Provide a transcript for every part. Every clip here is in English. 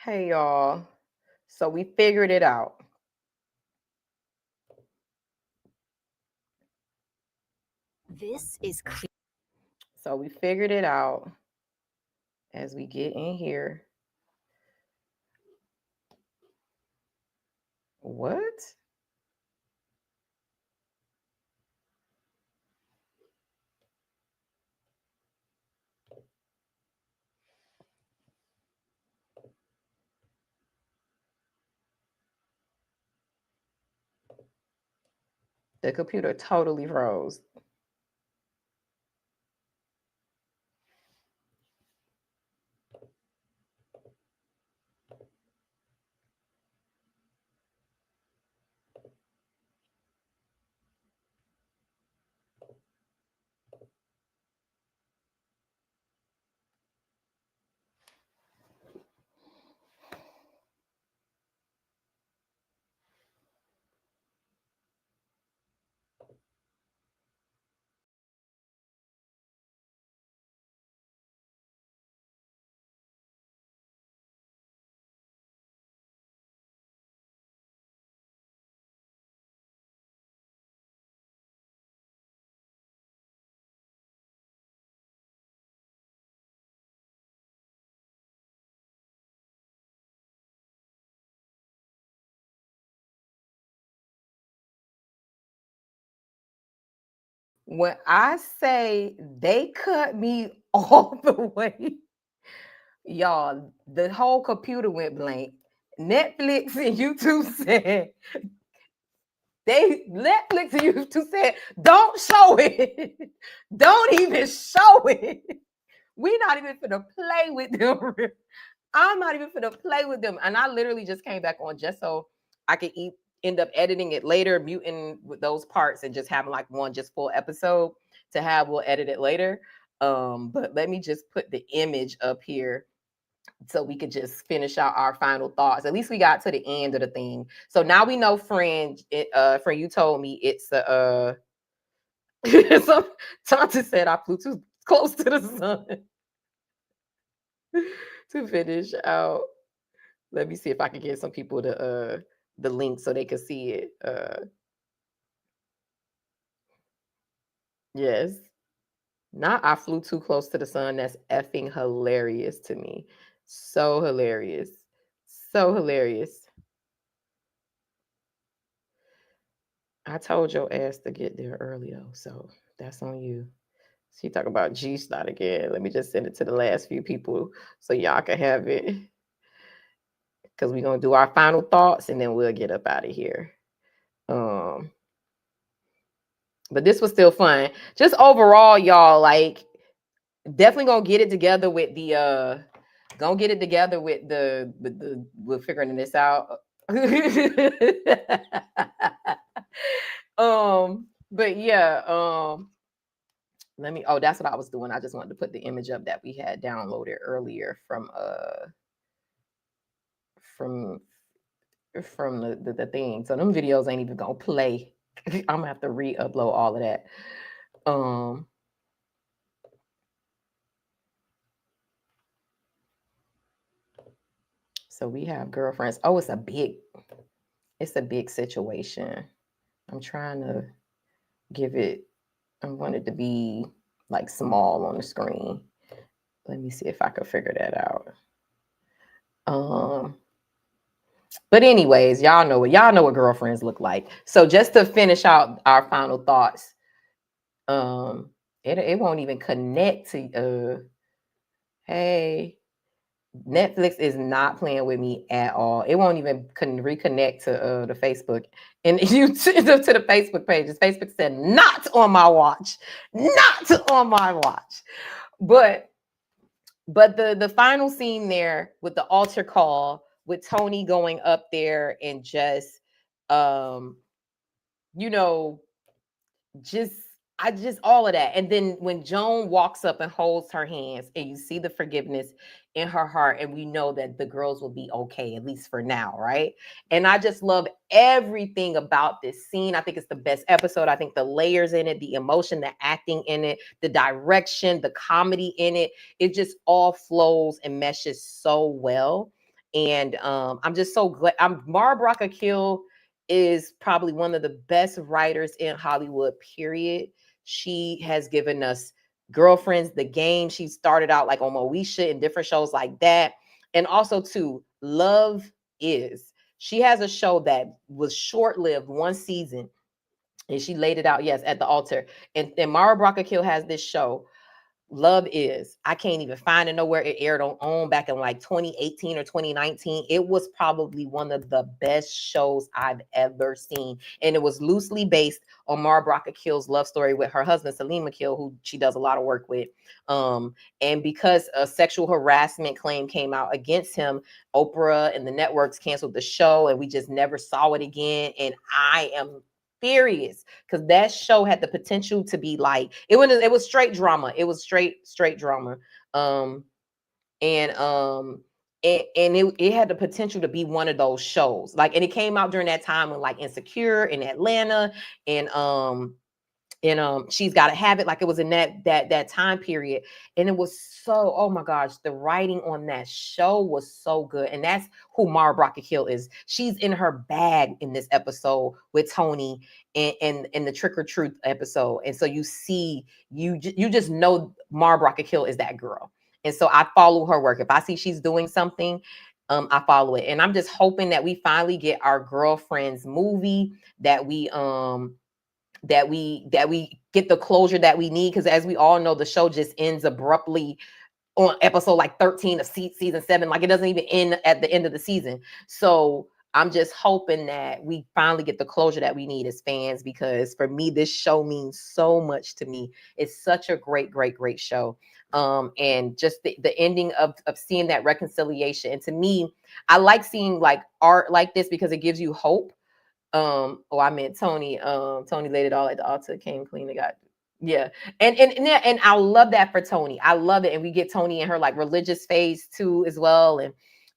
Hey y'all. So we figured it out. This is clear. So we figured it out as we get in here. What? The computer totally froze. When I say they cut me all the way, y'all, the whole computer went blank. Netflix and YouTube said Netflix and YouTube said, don't show it. Don't even show it. We not even finna play with them. I'm not even finna play with them. And I literally just came back on just so I could end up editing it later, muting with those parts and just having like one just full episode to have. We'll edit it later. But let me just put the image up here so we could just finish out our final thoughts. At least we got to the end of the thing. So now we know, friend, friend, you told me it's some Tanta said I flew too close to the sun to finish out. Let me see if I can get some people to the link so they can see it. Yes. Not I flew too close to the sun. That's effing hilarious to me. So hilarious. So hilarious. I told your ass to get there earlier, so that's on you. She talk about G Slot again. Let me just send it to the last few people so y'all can have it. Because we're gonna do our final thoughts and then we'll get up out of here. Um, but this was still fun. Just overall, y'all, like definitely gonna get it together with the gonna get it together with the we're figuring this out. But yeah, let me, oh, that's what I was doing. I just wanted to put the image up that we had downloaded earlier from from the thing. So them videos ain't even gonna play. I'm gonna have to re-upload all of that. Um so we have girlfriends. Oh, it's a big situation. I'm trying to give it, I want it to be like small on the screen. Let me see if I can figure that out. But anyways, y'all know what girlfriends look like. So just to finish out our final thoughts, it won't even connect to hey, Netflix is not playing with me at all. It won't even reconnect to the Facebook and you to the Facebook pages. Facebook said not on my watch, not on my watch. But the final scene there with the altar call with Tony going up there and just um you know just I just all of that. And then when Joan walks up and holds her hands and you see the forgiveness in her heart, and we know that the girls will be okay, at least for now, right? And I just love everything about this scene. I think it's the best episode. I think the layers in it, the emotion, the acting in it, the direction, the comedy in it, it just all flows and meshes so well. And I'm just so glad. Mara Brock Akil is probably one of the best writers in Hollywood, period. She has given us Girlfriends, The Game. She started out like on Moesha and different shows like that. And also too, Love Is. She has a show that was short-lived, one season, and she laid it out, yes, at the altar. And Mara Brock Akil has this show, Love Is. I can't even find it nowhere. It aired on back in like 2018 or 2019. It was probably one of the best shows I've ever seen. And it was loosely based on Mara Brock Akil's love story with her husband, Salim Akil, who she does a lot of work with. And because a sexual harassment claim came out against him, Oprah and the networks canceled the show, and we just never saw it again. And I am furious because that show had the potential to be like it was straight drama. It was straight drama. Um and it had the potential to be one of those shows. Like, and it came out during that time when like Insecure in Atlanta, and She's Gotta Have It, like it was in that time period. And it was so, oh my gosh, the writing on that show was so good. And that's who Mara Brock Akil is. She's in her bag in this episode with Tony and in the Trick or Truth episode. And so you see, you just know Mara Brock Akil is that girl. And so I follow her work. If I see she's doing something, I follow it. And I'm just hoping that we finally get our Girlfriends movie, that we get the closure that we need, because as we all know, the show just ends abruptly on episode like 13 of season 7. Like, it doesn't even end at the end of the season. So I'm just hoping that we finally get the closure that we need as fans, because for me, this show means so much to me. It's such a great show. And just the ending of seeing that reconciliation. And to me, I like seeing like art like this because it gives you hope. I meant Tony. Tony laid it all at the altar, came clean, and got, yeah. And I love that for Tony. I love it. And we get Tony in her like religious phase too as well. And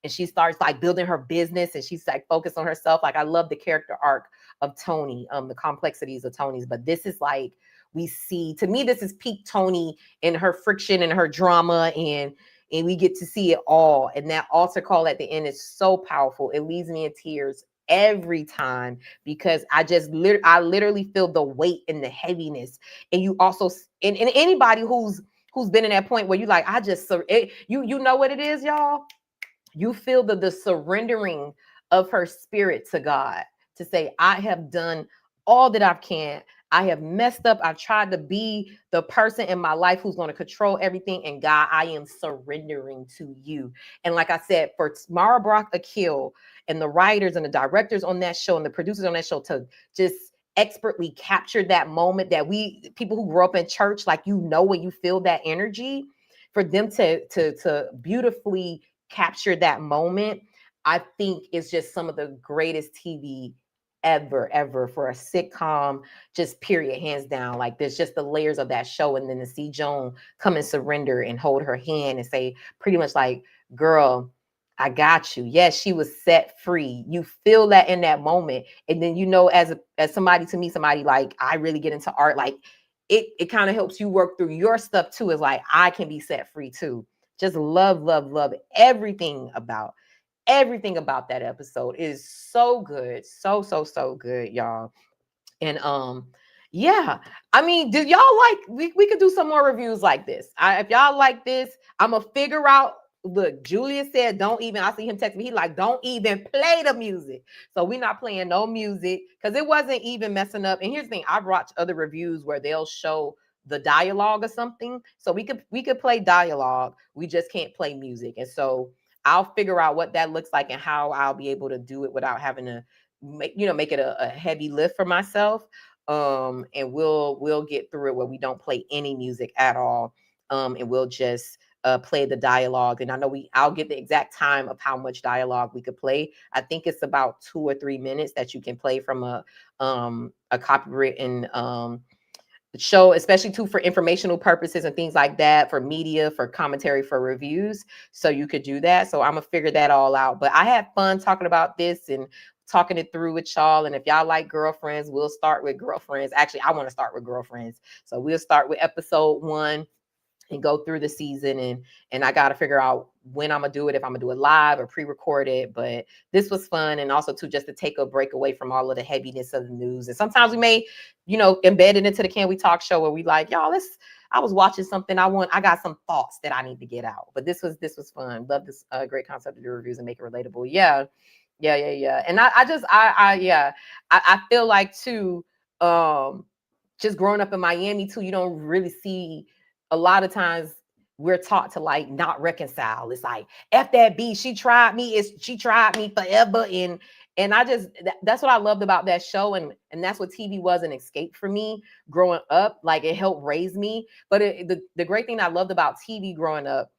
she starts like building her business, and she's like focused on herself. Like, I love the character arc of Tony, the complexities of Tony's. But this is like, we see, to me, this is peak Tony in her friction and her drama, and we get to see it all. And that altar call at the end is so powerful. It leaves me in tears every time, because I literally feel the weight and the heaviness. And you also, and anybody who's been in that point where you like, you know what it is, y'all. You feel the surrendering of her spirit to God, to say, I have done all that I can. I have messed up. I've tried to be the person in my life who's going to control everything. And God, I am surrendering to you. And like I said, for Mara Brock Akil and the writers and the directors on that show and the producers on that show to just expertly capture that moment, that we, people who grew up in church, like, you know, when you feel that energy, for them to beautifully capture that moment, I think is just some of the greatest TV ever for a sitcom, just period, hands down. Like, there's just the layers of that show. And then to see Joan come and surrender and hold her hand and say pretty much like, girl, I got you. Yes, she was set free. You feel that in that moment. And then, you know, as somebody, to me, somebody like, I really get into art, like it kind of helps you work through your stuff too. Is like, I can be set free too. Just love everything about that episode. Is so good. So good, y'all. And yeah, I mean, do y'all like, we could do some more reviews like this. If y'all like this, I'm gonna figure out. Look, Julius said, don't even, I see him text me. He like, don't even play the music. So we're not playing no music, because it wasn't even messing up. And here's the thing, I've watched other reviews where they'll show the dialogue or something. So we could play dialogue. We just can't play music. And so I'll figure out what that looks like and how I'll be able to do it without having to make it a heavy lift for myself. And we'll get through it where we don't play any music at all. And we'll just play the dialogue. And I know I'll get the exact time of how much dialogue we could play. I think it's about 2 or 3 minutes that you can play from a copywritten show, especially too for informational purposes and things like that, for media, for commentary, for reviews. So you could do that. So I'm gonna figure that all out. But I had fun talking about this and talking it through with y'all. And if y'all like Girlfriends, we'll start with Girlfriends. Actually, I want to start with Girlfriends. So we'll start with episode 1. and go through the season, and I got to figure out when I'm gonna do it, if I'm gonna do it live or pre-recorded. But this was fun, and also too, just to take a break away from all of the heaviness of the news. And sometimes we may, embed it into the Can We Talk show where we like, y'all, I was watching something, I got some thoughts that I need to get out. But this was fun. Love this great concept to do reviews and make it relatable. Yeah. And I feel like too, just growing up in Miami too, you don't really see, a lot of times we're taught to like not reconcile. It's like, F that B, she tried me forever. And that's what I loved about that show. And that's what TV was, an escape for me growing up. Like, it helped raise me. But the great thing I loved about TV growing up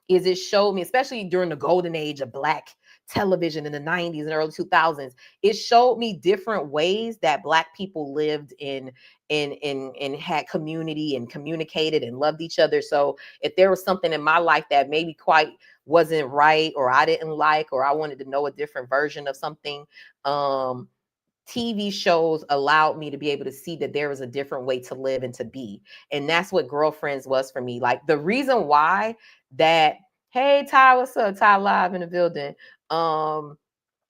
is it showed me, especially during the golden age of Black television in the 90s and early 2000s, it showed me different ways that Black people lived in had community and communicated and loved each other. So if there was something in my life that maybe quite wasn't right, or I didn't like, or I wanted to know a different version of something, TV shows allowed me to be able to see that there was a different way to live and to be. And that's what Girlfriends was for me. Like, the reason why that, hey, Ty, what's up? Ty live in the building.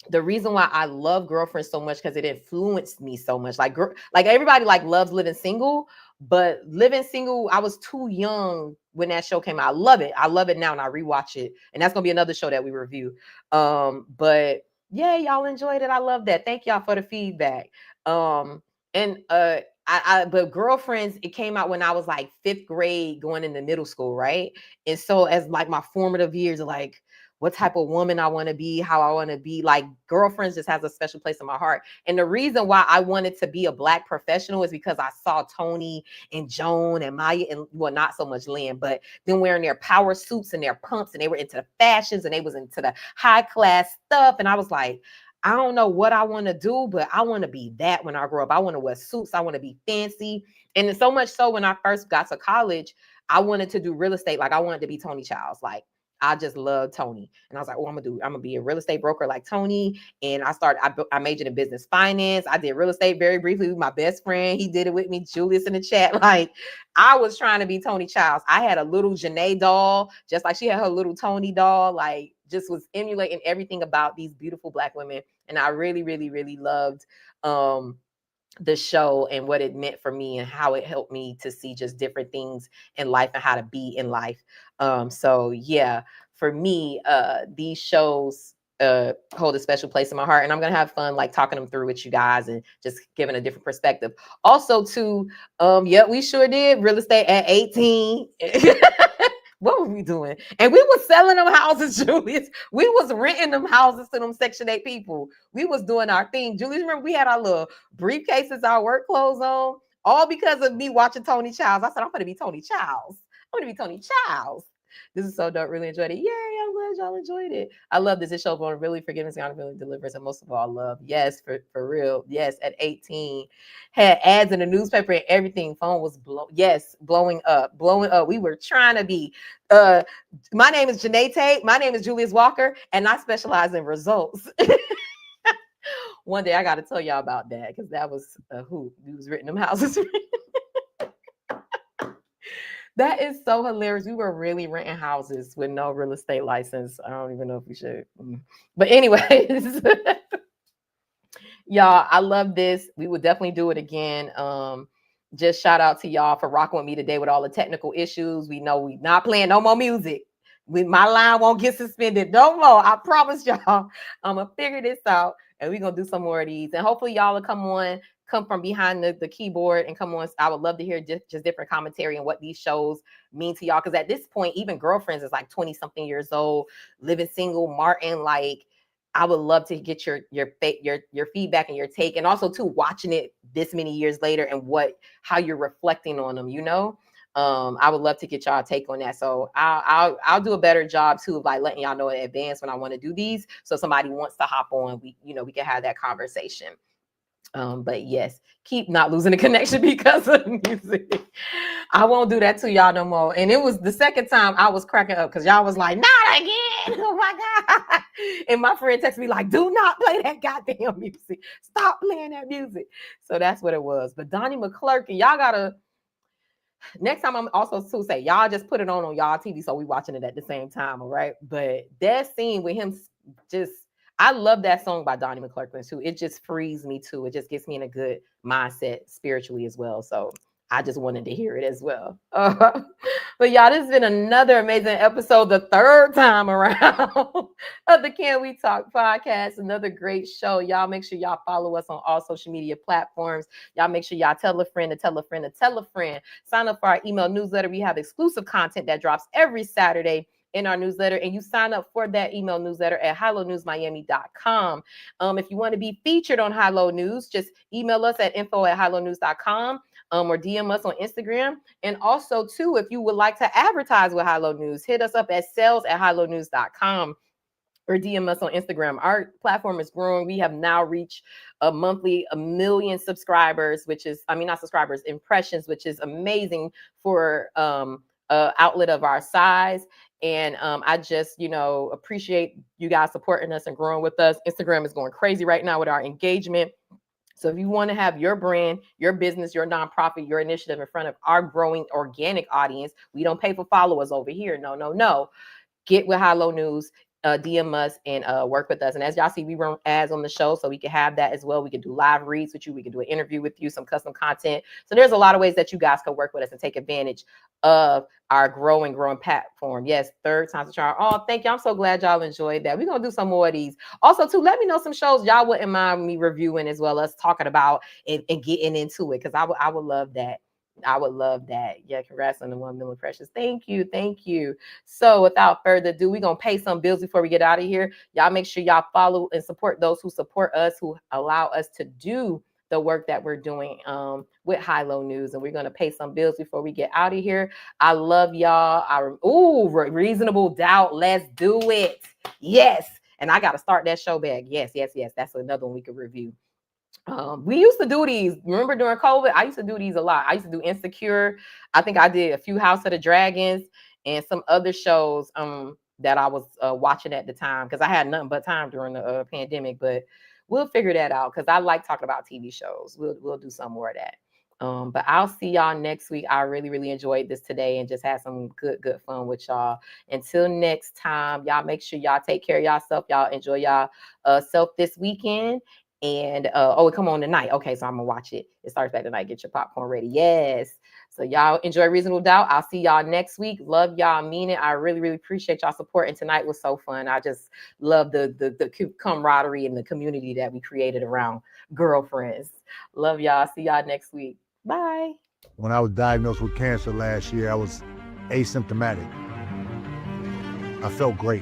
The reason why I love Girlfriends so much, because it influenced me so much. Like everybody like loves Living Single, but Living Single, I was too young when that show came out. I love it now, and I rewatch it. And that's gonna be another show that we review. But yeah, y'all enjoyed it. I love that. Thank y'all for the feedback. But Girlfriends, it came out when I was like 5th grade going into middle school, right? And so as like my formative years of like what type of woman I want to be, how I want to be, like, Girlfriends just has a special place in my heart. And the reason why I wanted to be a Black professional is because I saw Tony and Joan and Maya, and well, not so much Lynn, but them wearing their power suits and their pumps, and they were into the fashions, and they was into the high class stuff. And I was like, I don't know what I want to do, but I want to be that when I grow up. I want to wear suits. I want to be fancy. And so much so when I first got to college, I wanted to do real estate. Like, I wanted to be Tony Childs. Like, I just love Tony. And I was like, I'm gonna be a real estate broker like Tony. And I majored in business finance. I did real estate very briefly with my best friend. He did it with me, Julius, in the chat. Like, I was trying to be Tony Childs. I had a little Janae doll, just like she had her little Tony doll, like, just was emulating everything about these beautiful Black women. And I really, really, really loved the show and what it meant for me and how it helped me to see just different things in life and how to be in life. So yeah, for me, these shows hold a special place in my heart, and I'm gonna have fun like talking them through with you guys and just giving a different perspective. Also too, we sure did real estate at 18. What were we doing? And we was selling them houses, Julius. We was renting them houses to them Section 8 people. We was doing our thing. Julius, remember we had our little briefcases, our work clothes on, all because of me watching Tony Childs. I said, I'm going to be Tony Childs. I'm going to be Tony Childs. This is so dope. Really enjoyed it. Yay, I'm glad y'all enjoyed it. I love this. It shows vulnerability, forgiveness, accountability, deliverance, and most of all, love. Yes, for real. Yes, at 18. Had ads in the newspaper and everything. Phone was blowing up. We were trying to be. My name is Janae Tate. My name is Julius Walker, and I specialize in results. One day I got to tell y'all about that, because that was a hoot. We was renting them houses. That is so hilarious. We were really renting houses with no real estate license. I don't even know if we should. But anyways, y'all, I love this. We would definitely do it again. Just shout out to y'all for rocking with me today with all the technical issues. We know we're not playing no more music. My line won't get suspended no more. I promise y'all. I'm going to figure this out, and we're going to do some more of these. And hopefully y'all will come from behind the keyboard and come on. I would love to hear just different commentary on what these shows mean to y'all. Because at this point, even Girlfriends is like 20 something years old, Living Single, Martin. Like, I would love to get your feedback and your take, and also too watching it this many years later and how you're reflecting on them. I would love to get y'all take on that. So I'll do a better job too of like letting y'all know in advance when I want to do these. So if somebody wants to hop on, we can have that conversation. But yes, keep not losing the connection because of music. I won't do that to y'all no more. And it was the second time I was cracking up because y'all was like, not again. Oh my God. And my friend texted me like, do not play that goddamn music. Stop playing that music. So that's what it was. But Donnie McClurkin, y'all gotta, next time I'm also to say, y'all just put it on y'all TV so we watching it at the same time, all right? But that scene with him just, I love that song by Donnie McClurkin too. It just frees me too. It just gets me in a good mindset spiritually as well. So I just wanted to hear it as well. But y'all, this has been another amazing episode, the third time around of the Can We Talk podcast. Another great show. Y'all make sure y'all follow us on all social media platforms. Y'all make sure y'all tell a friend to tell a friend to tell a friend. Sign up for our email newsletter. We have exclusive content that drops every Saturday in our newsletter, and you sign up for that email newsletter at highlownewsmiami.com. If you want to be featured on High Low News, just email us at info@highlownews.com. Or DM us on Instagram. And also, too, if you would like to advertise with High Low News, hit us up at sales@highlownews.com or DM us on Instagram. Our platform is growing. We have now reached a million subscribers, which is, not subscribers, impressions, which is amazing for an outlet of our size. And I just, appreciate you guys supporting us and growing with us. Instagram is going crazy right now with our engagement. So if you want to have your brand, your business, your nonprofit, your initiative in front of our growing organic audience, we don't pay for followers over here. No. Get with High Low News, DM us and work with us. And as y'all see, we run ads on the show, so we can have that as well. We can do live reads with you. We can do an interview with you, some custom content. So there's a lot of ways that you guys can work with us and take advantage of our growing platform. Yes, third time's a charm. Oh, thank you. I'm so glad y'all enjoyed that. We're going to do some more of these. Also, too, let me know some shows y'all wouldn't mind me reviewing as well as talking about and getting into it, because I would love that. I would love that. Yeah, congrats on the 1 million precious. Thank you. So without further ado, we're going to pay some bills before we get out of here. Y'all make sure y'all follow and support those who support us, who allow us to do the work that we're doing with High Low News. And we're going to pay some bills before we get out of here. I love y'all. Reasonable Doubt. Let's do it. Yes. And I got to start that show back. Yes. That's another one we could review. We used to do these. Remember during COVID, I used to do these a lot. I used to do Insecure. I think I did a few House of the Dragons and some other shows that I was watching at the time, because I had nothing but time during the pandemic. But we'll figure that out, because I like talking about TV shows. We'll do some more of that. But I'll see y'all next week. I really enjoyed this today and just had some good fun with y'all. Until next time, y'all make sure y'all take care of yourself. Y'all enjoy y'all self this weekend. And it come on tonight. Okay, so I'm gonna watch it. It starts back tonight. Get your popcorn ready. Yes. So y'all enjoy Reasonable Doubt. I'll see y'all next week. Love y'all. Mean it. I really appreciate y'all support. And tonight was so fun. I just love the camaraderie and the community that we created around girlfriends. Love y'all. See y'all next week. Bye. When I was diagnosed with cancer last year, I was asymptomatic. I felt great.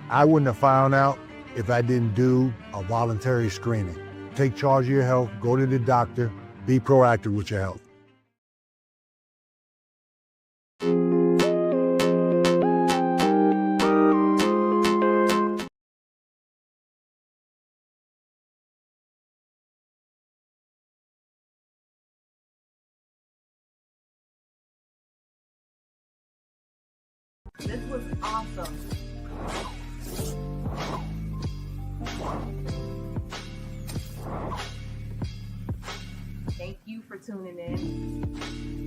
I wouldn't have found out if I didn't do a voluntary screening. Take charge of your health, go to the doctor, be proactive with your health. This was awesome. Thank you for tuning in.